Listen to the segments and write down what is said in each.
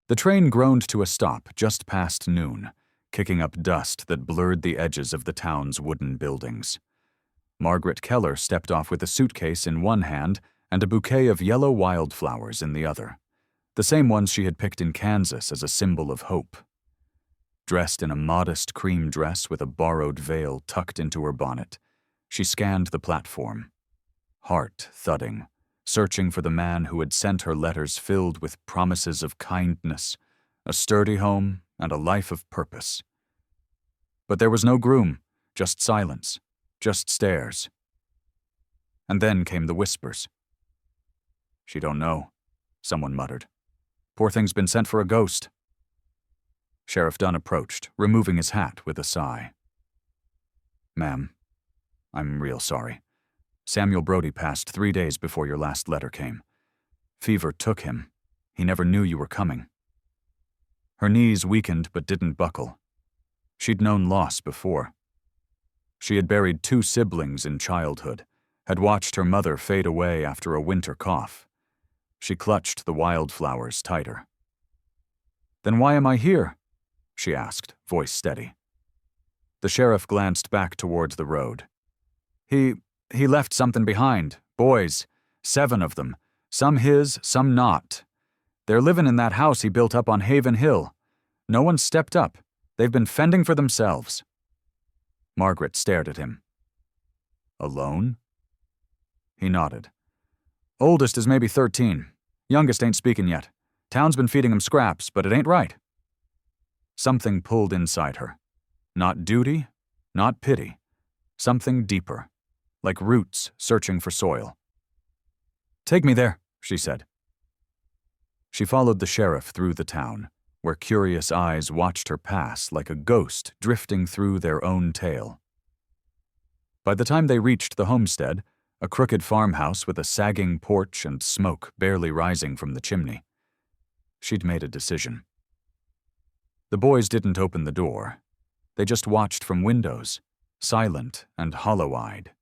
The train groaned to a stop just past noon, kicking up dust that blurred the edges of the town's wooden buildings. Margaret Keller stepped off with a suitcase in one hand and a bouquet of yellow wildflowers in the other, the same ones she had picked in Kansas as a symbol of hope. Dressed in a modest cream dress with a borrowed veil tucked into her bonnet, she scanned the platform, heart thudding, searching for the man who had sent her letters filled with promises of kindness, a sturdy home, and a life of purpose. But there was no groom, just silence, just stares. And then came the whispers. "She don't know," someone muttered. "Poor thing's been sent for a ghost." Sheriff Dunn approached, removing his hat with a sigh. "Ma'am, I'm real sorry. Samuel Brody passed 3 days before your last letter came. Fever took him. He never knew you were coming." Her knees weakened but didn't buckle. She'd known loss before. She had buried 2 siblings in childhood, had watched her mother fade away after a winter cough. She clutched the wildflowers tighter. "Then why am I here?" she asked, voice steady. The sheriff glanced back towards the road. He left something behind. Boys. 7 of them. Some his, some not. They're living in that house he built up on Haven Hill. No one stepped up. They've been fending for themselves." Margaret stared at him. "Alone?" He nodded. "Oldest is maybe 13. Youngest ain't speaking yet. Town's been feeding him scraps, but it ain't right." Something pulled inside her. Not duty, not pity. Something deeper, like roots searching for soil. "Take me there," she said. She followed the sheriff through the town, where curious eyes watched her pass like a ghost drifting through their own tale. By the time they reached the homestead, a crooked farmhouse with a sagging porch and smoke barely rising from the chimney, she'd made a decision. The boys didn't open the door. They just watched from windows, silent and hollow-eyed.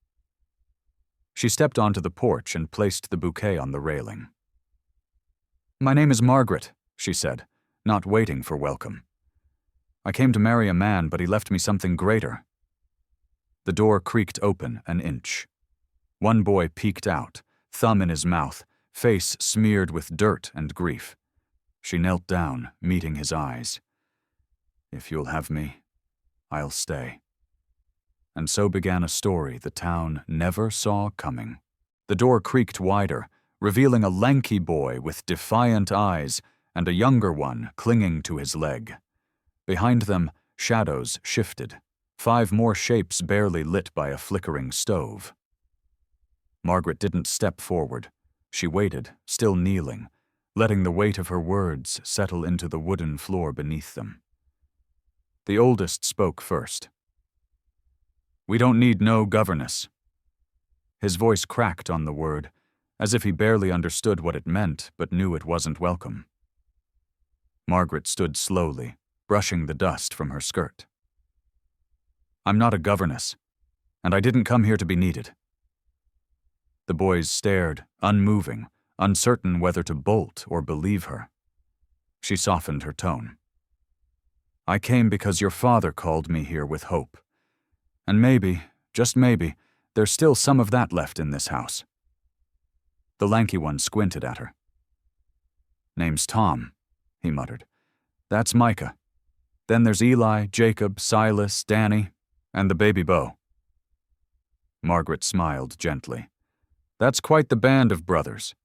She stepped onto the porch and placed the bouquet on the railing. "My name is Margaret," she said, not waiting for welcome. "I came to marry a man, but he left me something greater." The door creaked open an inch. One boy peeked out, thumb in his mouth, face smeared with dirt and grief. She knelt down, meeting his eyes. "If you'll have me, I'll stay." And so began a story the town never saw coming. The door creaked wider, revealing a lanky boy with defiant eyes and a younger one clinging to his leg. Behind them, shadows shifted, 5 more shapes barely lit by a flickering stove. Margaret didn't step forward. She waited, still kneeling, letting the weight of her words settle into the wooden floor beneath them. The oldest spoke first. "We don't need no governess." His voice cracked on the word, as if he barely understood what it meant but knew it wasn't welcome. Margaret stood slowly, brushing the dust from her skirt. "I'm not a governess, and I didn't come here to be needed." The boys stared, unmoving, uncertain whether to bolt or believe her. She softened her tone. "I came because your father called me here with hope. And maybe, just maybe, there's still some of that left in this house." The lanky one squinted at her. "Name's Tom," he muttered. "That's Micah. Then there's Eli, Jacob, Silas, Danny, and the baby Beau." Margaret smiled gently. "That's quite the band of brothers."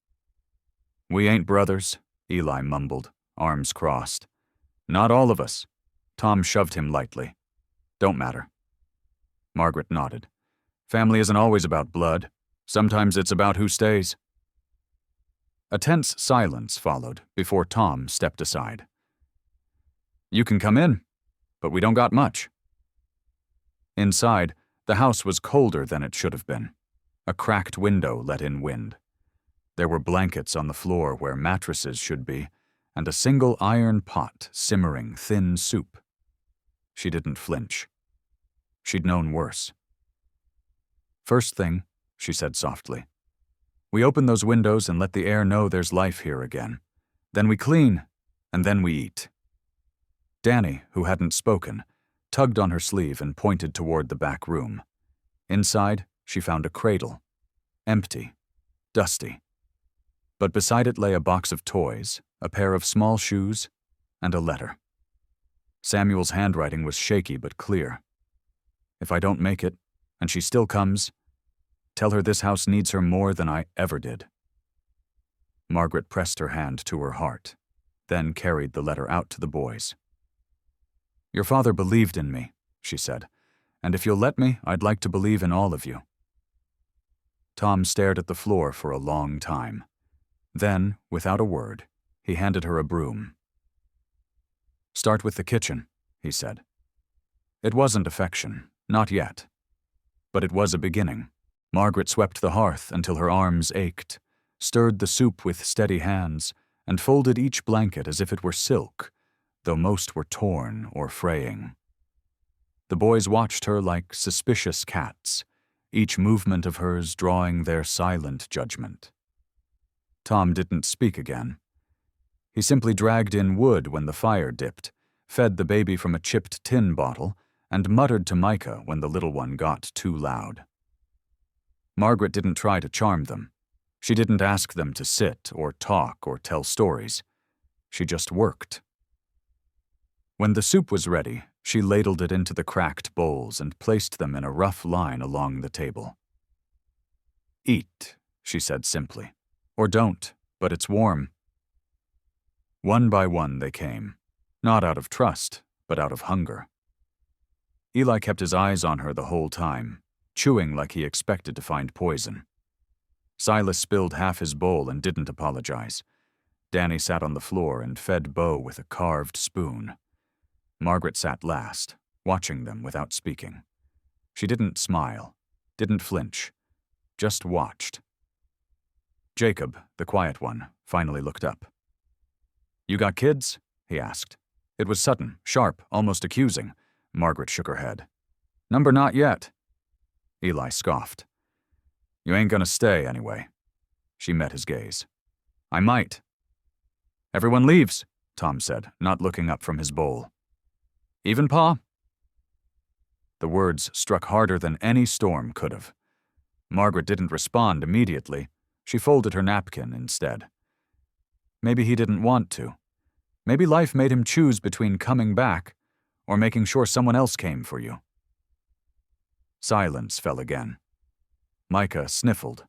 "We ain't brothers," Eli mumbled, arms crossed. "Not all of us." Tom shoved him lightly. "Don't matter." Margaret nodded. "Family isn't always about blood. Sometimes it's about who stays." A tense silence followed before Tom stepped aside. "You can come in, but we don't got much." Inside, the house was colder than it should have been. A cracked window let in wind. There were blankets on the floor where mattresses should be, and a single iron pot simmering thin soup. She didn't flinch. She'd known worse. "First thing," she said softly, "we open those windows and let the air know there's life here again. Then we clean, and then we eat." Danny, who hadn't spoken, tugged on her sleeve and pointed toward the back room. Inside, she found a cradle. Empty. Dusty. But beside it lay a box of toys, a pair of small shoes, and a letter. Samuel's handwriting was shaky but clear. "If I don't make it, and she still comes, tell her this house needs her more than I ever did." Margaret pressed her hand to her heart, then carried the letter out to the boys. "Your father believed in me," she said, "and if you'll let me, I'd like to believe in all of you." Tom stared at the floor for a long time. Then, without a word, he handed her a broom. "Start with the kitchen," he said. It wasn't affection, not yet. But it was a beginning. Margaret swept the hearth until her arms ached, stirred the soup with steady hands, and folded each blanket as if it were silk, though most were torn or fraying. The boys watched her like suspicious cats, each movement of hers drawing their silent judgment. Tom didn't speak again. He simply dragged in wood when the fire dipped, fed the baby from a chipped tin bottle, and muttered to Micah when the little one got too loud. Margaret didn't try to charm them. She didn't ask them to sit or talk or tell stories. She just worked. When the soup was ready, she ladled it into the cracked bowls and placed them in a rough line along the table. "Eat," she said simply. "Or don't, but it's warm." One by one they came, not out of trust, but out of hunger. Eli kept his eyes on her the whole time, chewing like he expected to find poison. Silas spilled half his bowl and didn't apologize. Danny sat on the floor and fed Bo with a carved spoon. Margaret sat last, watching them without speaking. She didn't smile, didn't flinch, just watched. Jacob, the quiet one, finally looked up. "You got kids?" he asked. It was sudden, sharp, almost accusing. Margaret shook her head. "Number not yet." Eli scoffed. "You ain't gonna stay, anyway." She met his gaze. "I might." "Everyone leaves," Tom said, not looking up from his bowl. "Even Pa?" The words struck harder than any storm could have. Margaret didn't respond immediately. She folded her napkin instead. Maybe he didn't want to. Maybe life made him choose between coming back or making sure someone else came for you. Silence fell again. Micah sniffled.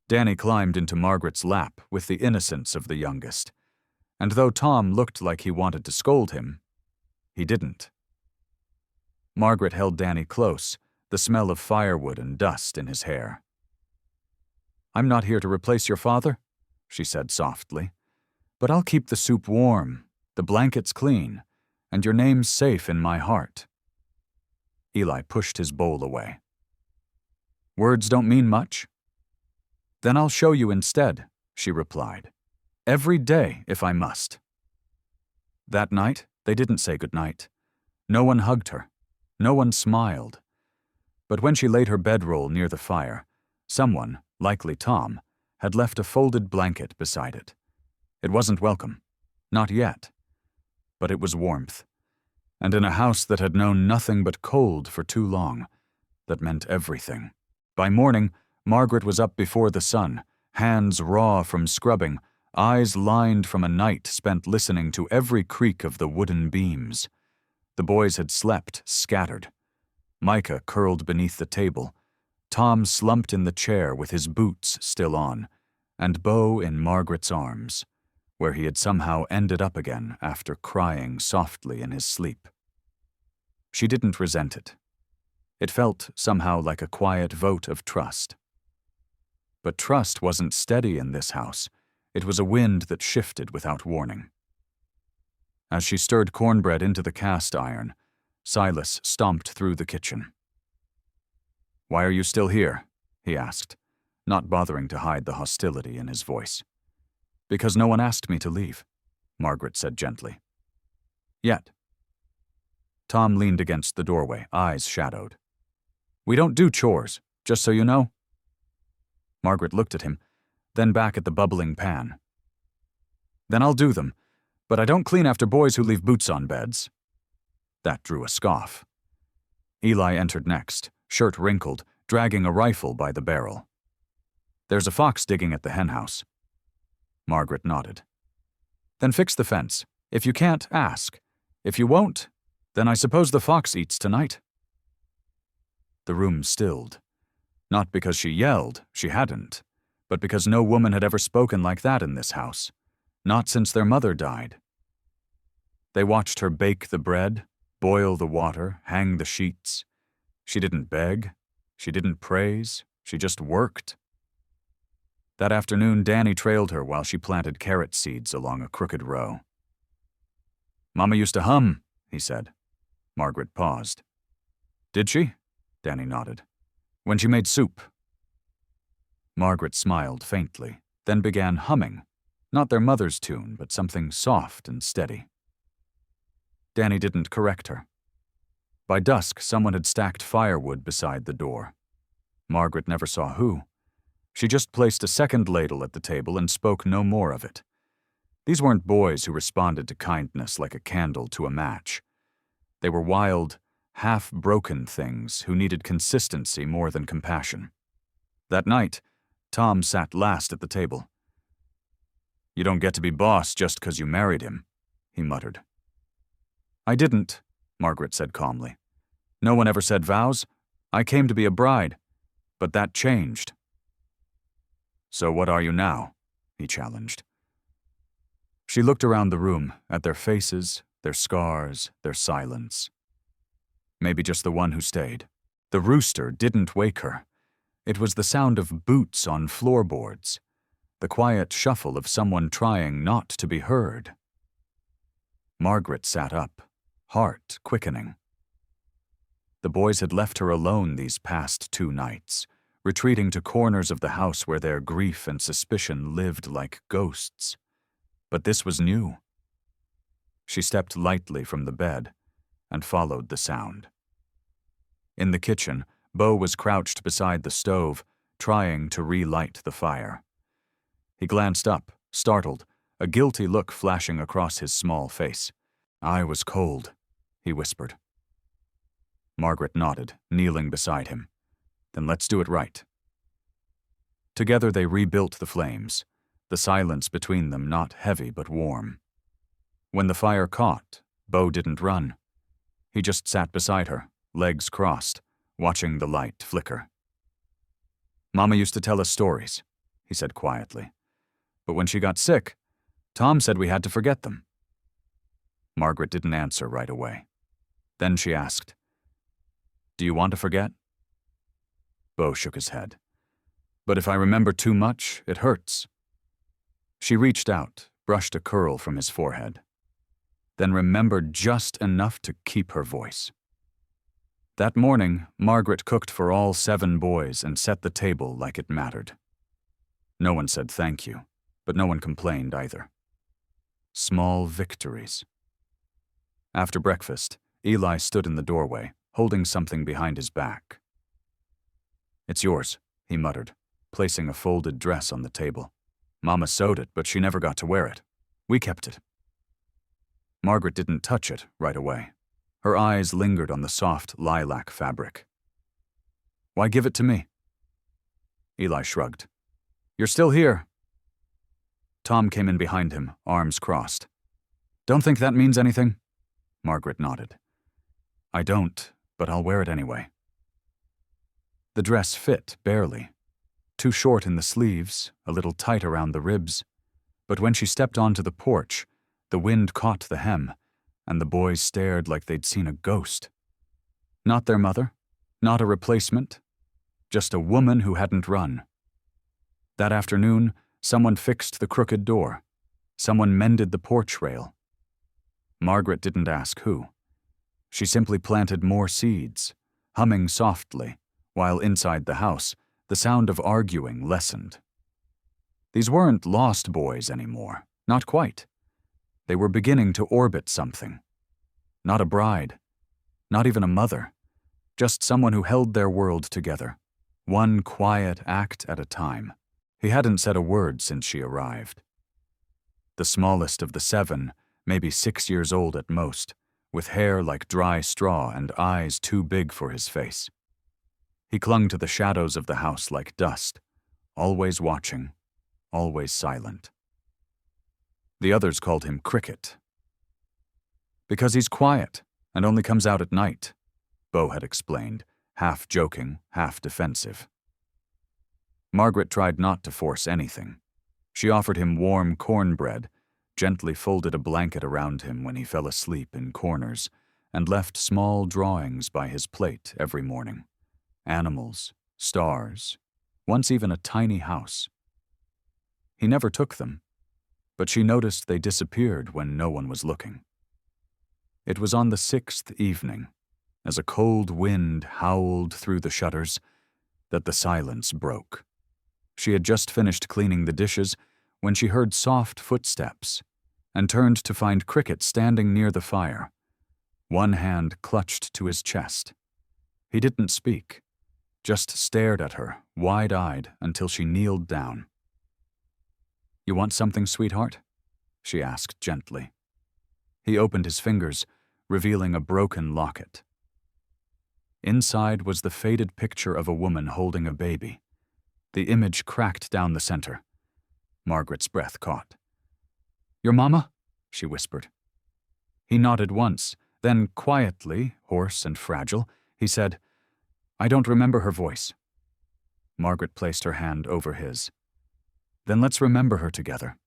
Danny climbed into Margaret's lap with the innocence of the youngest, and though Tom looked like he wanted to scold him, he didn't. Margaret held Danny close, the smell of firewood and dust in his hair. "I'm not here to replace your father," she said softly, "but I'll keep the soup warm, the blankets clean, and your name's safe in my heart." Eli pushed his bowl away. "Words don't mean much?" "Then I'll show you instead," she replied. "Every day, if I must." That night, they didn't say goodnight. No one hugged her. No one smiled. But when she laid her bedroll near the fire, someone, likely Tom, had left a folded blanket beside it. It wasn't welcome. Not yet. But it was warmth. And in a house that had known nothing but cold for too long, that meant everything. By morning, Margaret was up before the sun, hands raw from scrubbing, eyes lined from a night spent listening to every creak of the wooden beams. The boys had slept, scattered. Micah curled beneath the table. Tom slumped in the chair with his boots still on, and Bo in Margaret's arms, where he had somehow ended up again after crying softly in his sleep. She didn't resent it. It felt somehow like a quiet vote of trust. But trust wasn't steady in this house. It was a wind that shifted without warning. As she stirred cornbread into the cast iron, Silas stomped through the kitchen. "Why are you still here?" he asked, not bothering to hide the hostility in his voice. "Because no one asked me to leave," Margaret said gently. "Yet." Tom leaned against the doorway, eyes shadowed. "We don't do chores, just so you know." Margaret looked at him, then back at the bubbling pan. "Then I'll do them, But I don't clean after boys who leave boots on beds. That drew a scoff. Eli entered next, shirt wrinkled, dragging a rifle by the barrel. There's a fox digging at the henhouse. Margaret nodded. Then fix the fence. If you can't, ask. If you won't, then I suppose the fox eats tonight. The room stilled. Not because she yelled, she hadn't, but because no woman had ever spoken like that in this house, not since their mother died. They watched her bake the bread, boil the water, hang the sheets. She didn't beg, she didn't praise, she just worked. That afternoon, Danny trailed her while she planted carrot seeds along a crooked row. Mama used to hum, he said. Margaret paused. Did she? Danny nodded. When she made soup. Margaret smiled faintly, then began humming, not their mother's tune, but something soft and steady. Danny didn't correct her. By dusk, someone had stacked firewood beside the door. Margaret never saw who. She just placed a second ladle at the table and spoke no more of it. These weren't boys who responded to kindness like a candle to a match. They were wild, half-broken things who needed consistency more than compassion. That night, Tom sat last at the table. You don't get to be boss just 'cause you married him, he muttered. I didn't, Margaret said calmly. No one ever said vows. I came to be a bride, but that changed. So what are you now? He challenged. She looked around the room, at their faces, their scars, their silence. Maybe just the one who stayed. The rooster didn't wake her. It was the sound of boots on floorboards, the quiet shuffle of someone trying not to be heard. Margaret sat up, heart quickening. The boys had left her alone these past 2 nights, retreating to corners of the house where their grief and suspicion lived like ghosts. But this was new. She stepped lightly from the bed and followed the sound. In the kitchen, Beau was crouched beside the stove, trying to relight the fire. He glanced up, startled, a guilty look flashing across his small face. I was cold, he whispered. Margaret nodded, kneeling beside him. Then let's do it right. Together they rebuilt the flames, the silence between them not heavy but warm. When the fire caught, Beau didn't run. He just sat beside her, legs crossed, watching the light flicker. Mama used to tell us stories, he said quietly. But when she got sick, Tom said we had to forget them. Margaret didn't answer right away. Then she asked, Do you want to forget? Beau shook his head. But if I remember too much, it hurts. She reached out, brushed a curl from his forehead, then remembered just enough to keep her voice. That morning, Margaret cooked for all 7 boys and set the table like it mattered. No one said thank you, but no one complained either. Small victories. After breakfast, Eli stood in the doorway, holding something behind his back. It's yours, he muttered, placing a folded dress on the table. Mama sewed it, but she never got to wear it. We kept it. Margaret didn't touch it right away. Her eyes lingered on the soft lilac fabric. Why give it to me? Eli shrugged. You're still here. Tom came in behind him, arms crossed. Don't think that means anything? Margaret nodded. I don't, but I'll wear it anyway. The dress fit barely. Too short in the sleeves, a little tight around the ribs. But when she stepped onto the porch, the wind caught the hem, and the boys stared like they'd seen a ghost. Not their mother, not a replacement, just a woman who hadn't run. That afternoon, someone fixed the crooked door. Someone mended the porch rail. Margaret didn't ask who. She simply planted more seeds, humming softly, while inside the house, the sound of arguing lessened. These weren't lost boys anymore, not quite. They were beginning to orbit something. Not a bride, not even a mother, just someone who held their world together, one quiet act at a time. He hadn't said a word since she arrived. The smallest of the 7, maybe 6 years old at most, with hair like dry straw and eyes too big for his face. He clung to the shadows of the house like dust, always watching, always silent. The others called him Cricket. Because he's quiet and only comes out at night, Bo had explained, half joking, half defensive. Margaret tried not to force anything. She offered him warm cornbread, gently folded a blanket around him when he fell asleep in corners, and left small drawings by his plate every morning. Animals, stars, once even a tiny house. He never took them, but she noticed they disappeared when no one was looking. It was on the 6th evening, as a cold wind howled through the shutters, that the silence broke. She had just finished cleaning the dishes when she heard soft footsteps and turned to find Cricket standing near the fire, one hand clutched to his chest. He didn't speak, just stared at her, wide-eyed, until she kneeled down. "You want something, sweetheart?" she asked gently. He opened his fingers, revealing a broken locket. Inside was the faded picture of a woman holding a baby. The image cracked down the center. Margaret's breath caught. "Your mama?" she whispered. He nodded once, then quietly, hoarse and fragile, he said, "I don't remember her voice." Margaret placed her hand over his. "Then let's remember her together."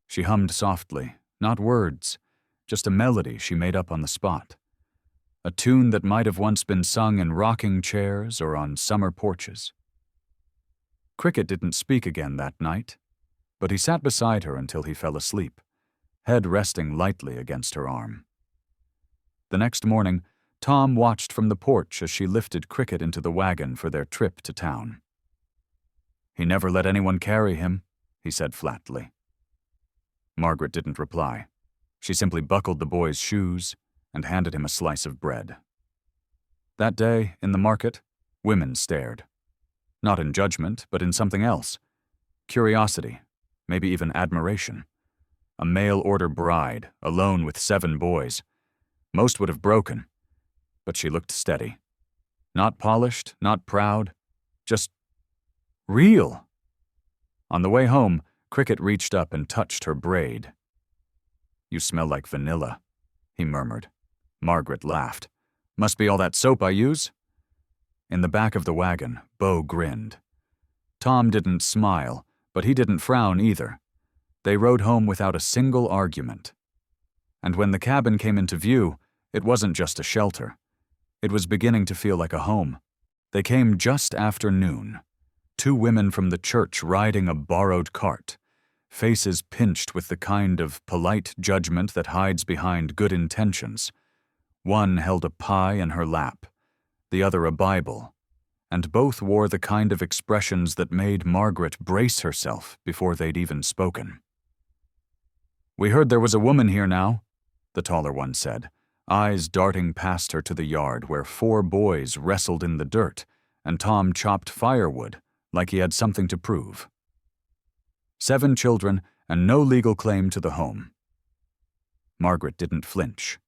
She hummed softly, not words, just a melody she made up on the spot. A tune that might have once been sung in rocking chairs or on summer porches. Cricket didn't speak again that night, but he sat beside her until he fell asleep, head resting lightly against her arm. The next morning, Tom watched from the porch as she lifted Cricket into the wagon for their trip to town. "He never let anyone carry him," he said flatly. Margaret didn't reply. She simply buckled the boy's shoes and handed him a slice of bread. That day, in the market, women stared. Not in judgment, but in something else. Curiosity, maybe even admiration. A mail-order bride, alone with 7 boys. Most would have broken, but she looked steady. Not polished, not proud, just real. On the way home, Cricket reached up and touched her braid. "You smell like vanilla," he murmured. Margaret laughed. "Must be all that soap I use." In the back of the wagon, Bo grinned. Tom didn't smile, but he didn't frown either. They rode home without a single argument. And when the cabin came into view, it wasn't just a shelter. It was beginning to feel like a home. They came just after noon. 2 women from the church riding a borrowed cart, faces pinched with the kind of polite judgment that hides behind good intentions. One held a pie in her lap, the other a Bible, and both wore the kind of expressions that made Margaret brace herself before they'd even spoken. "We heard there was a woman here now," the taller one said, eyes darting past her to the yard where 4 boys wrestled in the dirt, and Tom chopped firewood like he had something to prove. 7 children and no legal claim to the home. Margaret didn't flinch.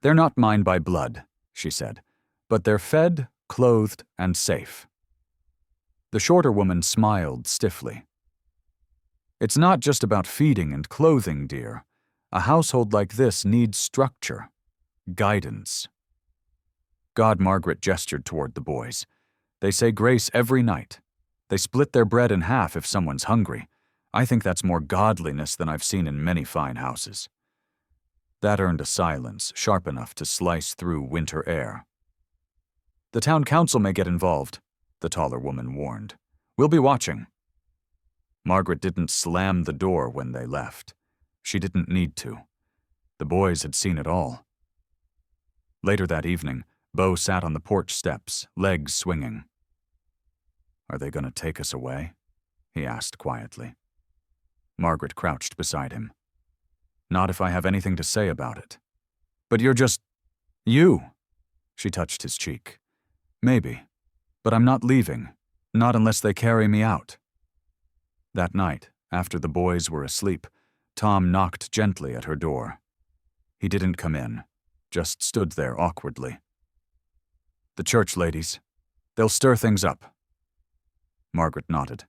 "They're not mine by blood," she said, "but they're fed, clothed, and safe." The shorter woman smiled stiffly. "It's not just about feeding and clothing, dear. A household like this needs structure, guidance." God Margaret gestured toward the boys. "They say grace every night. They split their bread in half if someone's hungry. I think that's more godliness than I've seen in many fine houses." That earned a silence sharp enough to slice through winter air. "The town council may get involved," the taller woman warned. "We'll be watching." Margaret didn't slam the door when they left. She didn't need to. The boys had seen it all. Later that evening, Bo sat on the porch steps, legs swinging. "Are they going to take us away?" he asked quietly. Margaret crouched beside him. "Not if I have anything to say about it." "But you're just... you." She touched his cheek. "Maybe. But I'm not leaving. Not unless they carry me out." That night, after the boys were asleep, Tom knocked gently at her door. He didn't come in, just stood there awkwardly. "The church ladies. They'll stir things up." Margaret nodded.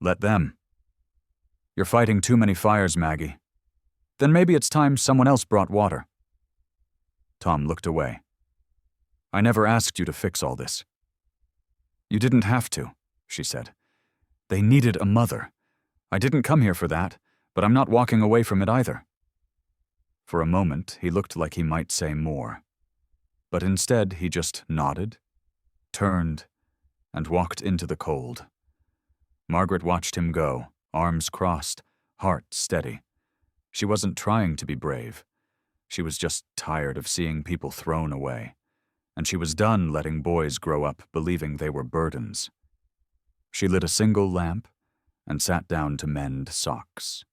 "Let them." "You're fighting too many fires, Maggie. Then maybe it's time someone else brought water." Tom looked away. "I never asked you to fix all this." "You didn't have to," she said. "They needed a mother. I didn't come here for that, but I'm not walking away from it either." For a moment, he looked like he might say more. But instead, he just nodded, turned, and walked into the cold. Margaret watched him go, arms crossed, heart steady. She wasn't trying to be brave. She was just tired of seeing people thrown away, and she was done letting boys grow up believing they were burdens. She lit a single lamp and sat down to mend socks.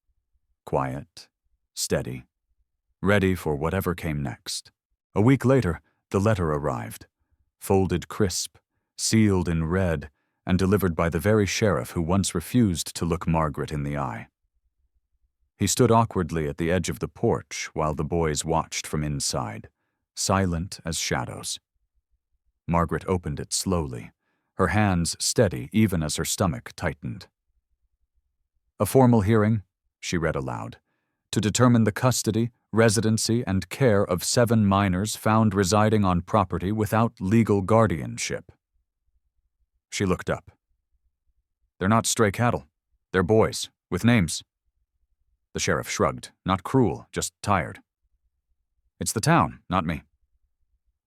Quiet, steady, ready for whatever came next. A week later, the letter arrived, folded crisp, sealed in red, and delivered by the very sheriff who once refused to look Margaret in the eye. He stood awkwardly at the edge of the porch while the boys watched from inside, silent as shadows. Margaret opened it slowly, her hands steady even as her stomach tightened. "A formal hearing," she read aloud, "to determine the custody, residency, and care of 7 minors found residing on property without legal guardianship." She looked up. "They're not stray cattle. They're boys, with names." The sheriff shrugged, not cruel, just tired. "It's the town, not me."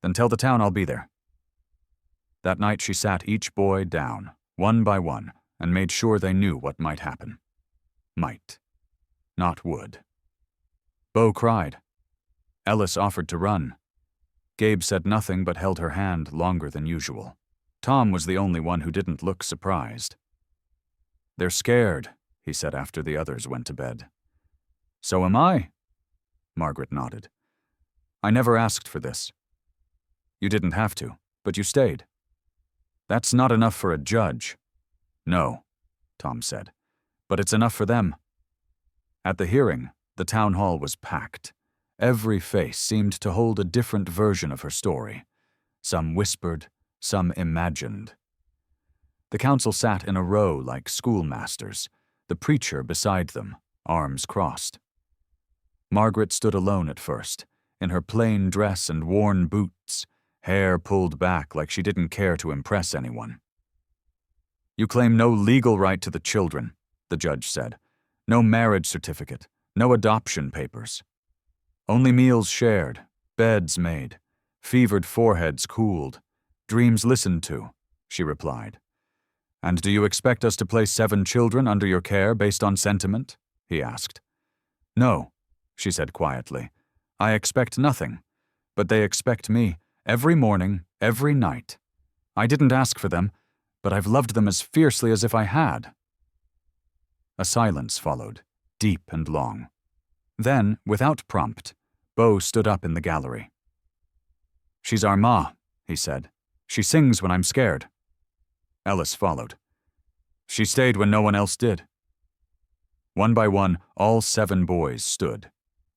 "Then tell the town I'll be there." That night she sat each boy down, one by one, and made sure they knew what might happen. Might. Not would. Bo cried. Ellis offered to run. Gabe said nothing but held her hand longer than usual. Tom was the only one who didn't look surprised. "They're scared," he said after the others went to bed. "So am I." Margaret nodded. "I never asked for this." "You didn't have to, but you stayed." "That's not enough for a judge." "No," Tom said, "but it's enough for them." At the hearing, the town hall was packed. Every face seemed to hold a different version of her story. Some whispered, some imagined. The council sat in a row like schoolmasters, the preacher beside them, arms crossed. Margaret stood alone at first, in her plain dress and worn boots, hair pulled back like she didn't care to impress anyone. "You claim no legal right to the children," the judge said. "No marriage certificate, no adoption papers. Only meals shared, beds made, fevered foreheads cooled, dreams listened to," she replied. "And do you expect us to place 7 children under your care based on sentiment?" he asked. "No," she said quietly. "I expect nothing, but they expect me, every morning, every night. I didn't ask for them, but I've loved them as fiercely as if I had." A silence followed, deep and long. Then, without prompt, Bo stood up in the gallery. "She's our ma," he said. "She sings when I'm scared." Ellis followed. "She stayed when no one else did." One by one, all 7 boys stood.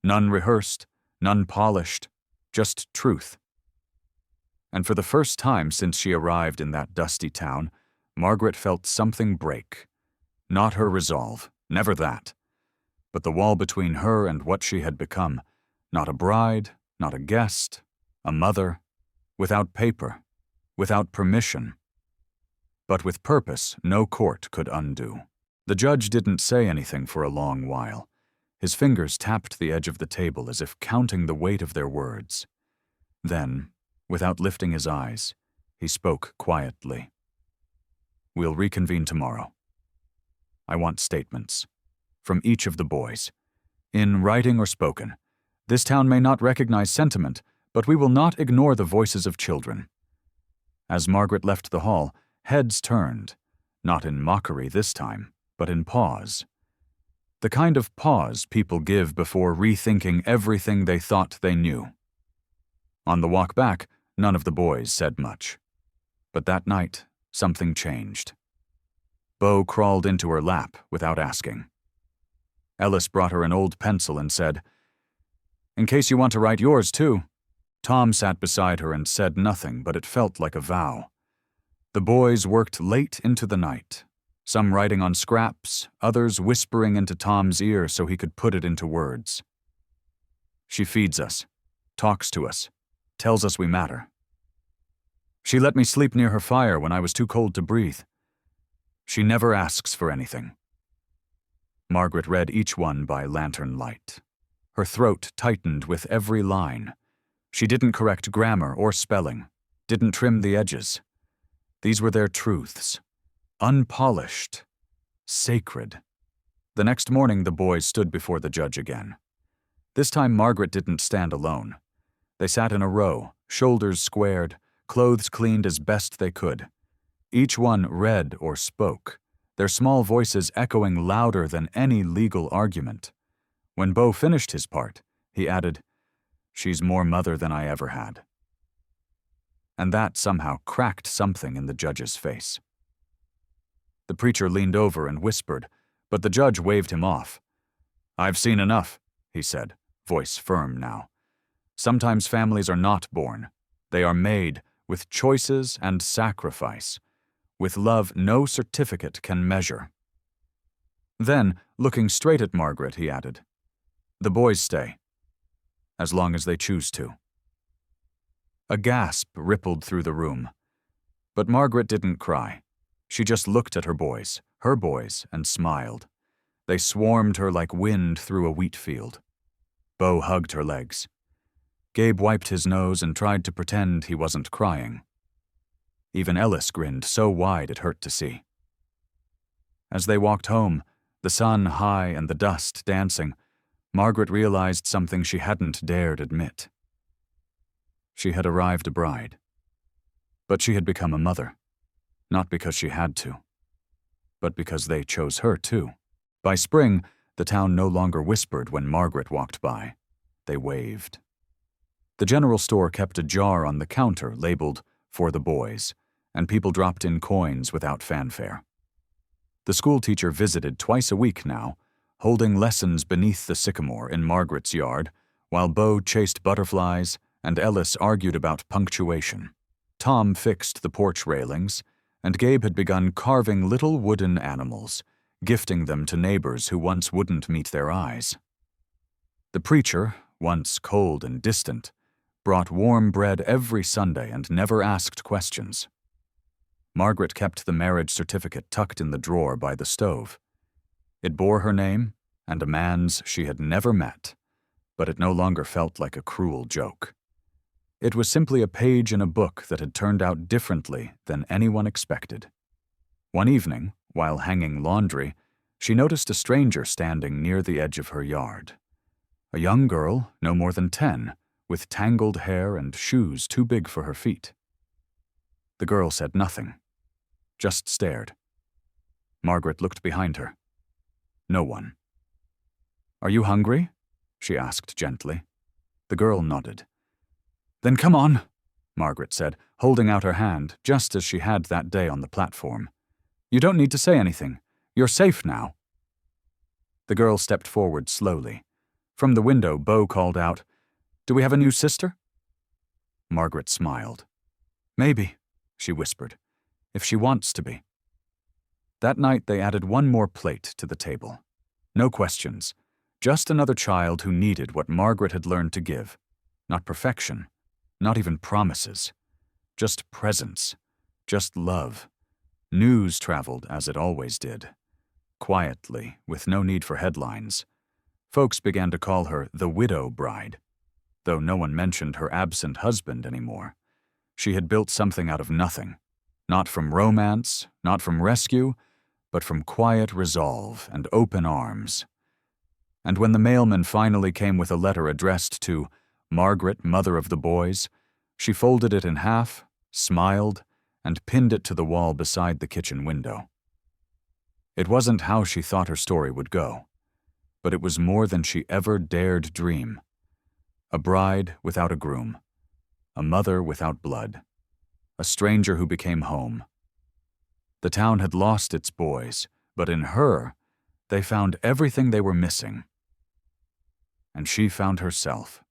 None rehearsed, none polished, just truth. And for the first time since she arrived in that dusty town, Margaret felt something break. Not her resolve, never that. But the wall between her and what she had become, not a bride, not a guest, a mother, without paper, without permission. But with purpose, no court could undo. The judge didn't say anything for a long while. His fingers tapped the edge of the table as if counting the weight of their words. Then, without lifting his eyes, he spoke quietly. "We'll reconvene tomorrow. I want statements. From each of the boys. In writing or spoken. This town may not recognize sentiment, but we will not ignore the voices of children." As Margaret left the hall, heads turned, not in mockery this time, but in pause. The kind of pause people give before rethinking everything they thought they knew. On the walk back, none of the boys said much. But that night, something changed. Bo crawled into her lap without asking. Ellis brought her an old pencil and said, "In case you want to write yours, too." Tom sat beside her and said nothing, but it felt like a vow. The boys worked late into the night, some writing on scraps, others whispering into Tom's ear so he could put it into words. "She feeds us, talks to us, tells us we matter. She let me sleep near her fire when I was too cold to breathe. She never asks for anything." Margaret read each one by lantern light. Her throat tightened with every line. She didn't correct grammar or spelling, didn't trim the edges. These were their truths. Unpolished. Sacred. The next morning the boys stood before the judge again. This time Margaret didn't stand alone. They sat in a row, shoulders squared, clothes cleaned as best they could. Each one read or spoke, their small voices echoing louder than any legal argument. When Beau finished his part, he added, "She's more mother than I ever had." And that somehow cracked something in the judge's face. The preacher leaned over and whispered, but the judge waved him off. "I've seen enough," he said, voice firm now. "Sometimes families are not born. They are made with choices and sacrifice, with love no certificate can measure." Then, looking straight at Margaret, he added, "The boys stay, as long as they choose to." A gasp rippled through the room. But Margaret didn't cry. She just looked at her boys, and smiled. They swarmed her like wind through a wheat field. Beau hugged her legs. Gabe wiped his nose and tried to pretend he wasn't crying. Even Ellis grinned so wide it hurt to see. As they walked home, the sun high and the dust dancing, Margaret realized something she hadn't dared admit. She had arrived a bride. But she had become a mother, not because she had to, but because they chose her too. By spring, the town no longer whispered when Margaret walked by. They waved. The general store kept a jar on the counter labeled "For the Boys," and people dropped in coins without fanfare. The school teacher visited twice a week now, holding lessons beneath the sycamore in Margaret's yard, while Beau chased butterflies and Ellis argued about punctuation. Tom fixed the porch railings, and Gabe had begun carving little wooden animals, gifting them to neighbors who once wouldn't meet their eyes. The preacher, once cold and distant, brought warm bread every Sunday and never asked questions. Margaret kept the marriage certificate tucked in the drawer by the stove. It bore her name and a man's she had never met, but it no longer felt like a cruel joke. It was simply a page in a book that had turned out differently than anyone expected. One evening, while hanging laundry, she noticed a stranger standing near the edge of her yard. A young girl, no more than 10, with tangled hair and shoes too big for her feet. The girl said nothing, just stared. Margaret looked behind her. No one. "Are you hungry?" she asked gently. The girl nodded. "Then come on," Margaret said, holding out her hand just as she had that day on the platform. "You don't need to say anything. You're safe now." The girl stepped forward slowly. From the window, Beau called out, "Do we have a new sister?" Margaret smiled. "Maybe," she whispered, "if she wants to be." That night they added one more plate to the table. No questions, just another child who needed what Margaret had learned to give. Not perfection, not even promises. Just presence, just love. News traveled as it always did. Quietly, with no need for headlines. Folks began to call her the widow bride, though no one mentioned her absent husband anymore. She had built something out of nothing. Not from romance, not from rescue, but from quiet resolve and open arms. And when the mailman finally came with a letter addressed to Margaret, mother of the boys, she folded it in half, smiled, and pinned it to the wall beside the kitchen window. It wasn't how she thought her story would go, but it was more than she ever dared dream. A bride without a groom, a mother without blood, a stranger who became home. The town had lost its boys, but in her, They found everything they were missing. And she found herself.